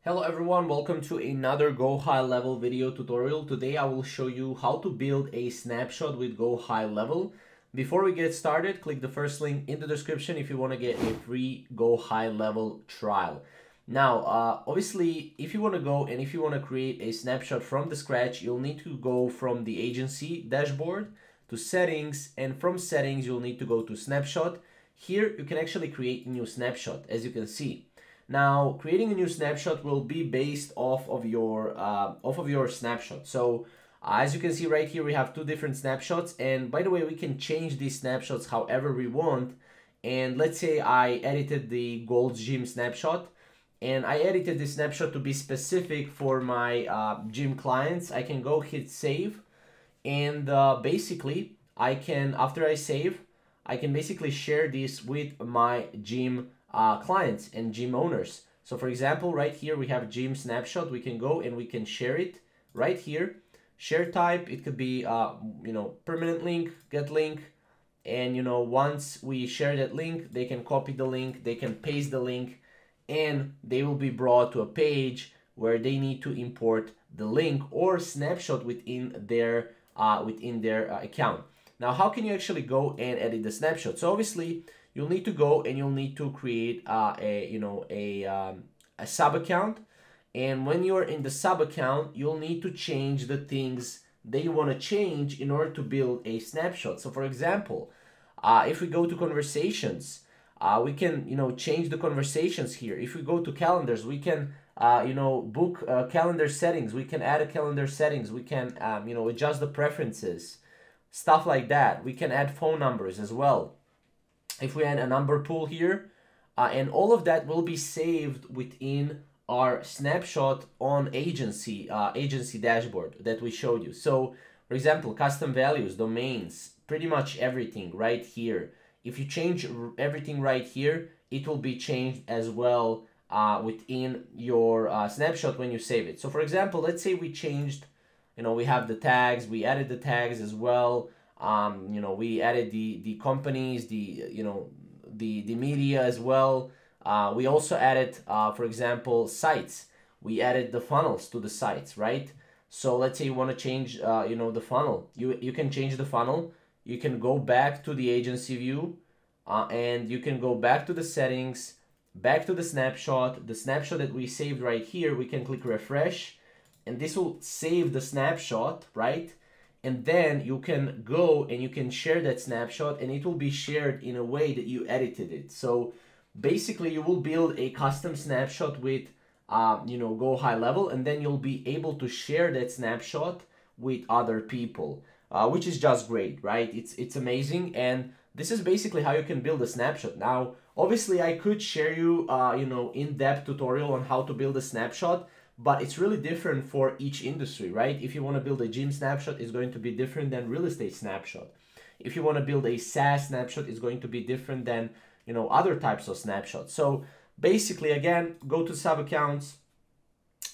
Hello everyone, welcome to another GoHighLevel video tutorial. Today I will show you how to build a snapshot with GoHighLevel. Before we get started, click the first link in the description if you want to get a free GoHighLevel trial. Now, obviously, if you want to go and if you want to create a snapshot from the scratch, you'll need to go from the agency dashboard to settings, and from settings you'll need to go to snapshot. Here you can actually create a new snapshot, as you can see. Now, creating a new snapshot will be based off of your snapshot. So, as you can see right here, we have two different snapshots. And by the way, we can change these snapshots however we want. And let's say I edited the Gold's Gym snapshot, and I edited this snapshot to be specific for my gym clients. I can go hit save, and basically I can, after I save, I can basically share this with my gym clients and gym owners. So for example, right here we have gym snapshot. We can go and we can share it right here. Share type, it could be permanent link, get link, and once we share that link, they can copy the link, they can paste the link, and they will be brought to a page where they need to import the link or snapshot within their account. Now, how can you actually go and edit the snapshot? So obviously, you'll need to go and you'll need to create a sub account. And when you're in the sub account, you'll need to change the things that you want to change in order to build a snapshot. So for example, if we go to conversations, we can change the conversations here. If we go to calendars, we can book calendar settings. We can add a calendar settings. We can adjust the preferences, stuff like that. We can add phone numbers as well. If we add a number pool here, and all of that will be saved within our snapshot on agency dashboard that we showed you. So for example, custom values, domains, pretty much everything right here. If you change everything right here, it will be changed as well within your snapshot when you save it. So for example, let's say we changed, we have the tags, we added the tags as well. We added the companies, the media as well. We also added, for example, sites. We added the funnels to the sites, right? So let's say you want to change, the funnel. You can change the funnel. You can go back to the agency view, and you can go back to the settings, back to the snapshot that we saved right here. We can click refresh, and this will save the snapshot, right? And then you can go and you can share that snapshot, and it will be shared in a way that you edited it. So basically you will build a custom snapshot with GoHighLevel, and then you'll be able to share that snapshot with other people, which is just great, right? It's amazing. And this is basically how you can build a snapshot. Now, obviously I could share you in-depth tutorial on how to build a snapshot, but it's really different for each industry, right? If you want to build a gym snapshot, it's going to be different than real estate snapshot. If you want to build a SaaS snapshot, it's going to be different than other types of snapshots. So basically, again, go to sub accounts,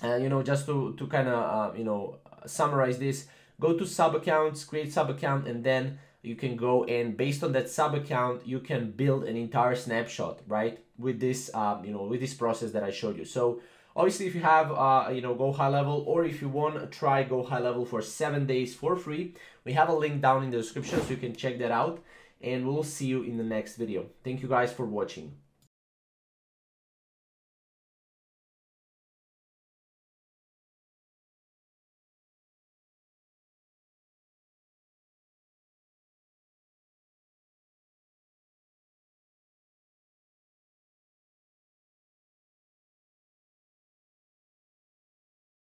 and just to kind of summarize this, go to sub accounts, create sub account, and then you can go and based on that sub account, you can build an entire snapshot, right? With this with this process that I showed you. So obviously, if you have GoHighLevel, or if you want to try GoHighLevel for 7 days for free, we have a link down in the description so you can check that out, and we'll see you in the next video. Thank you guys for watching.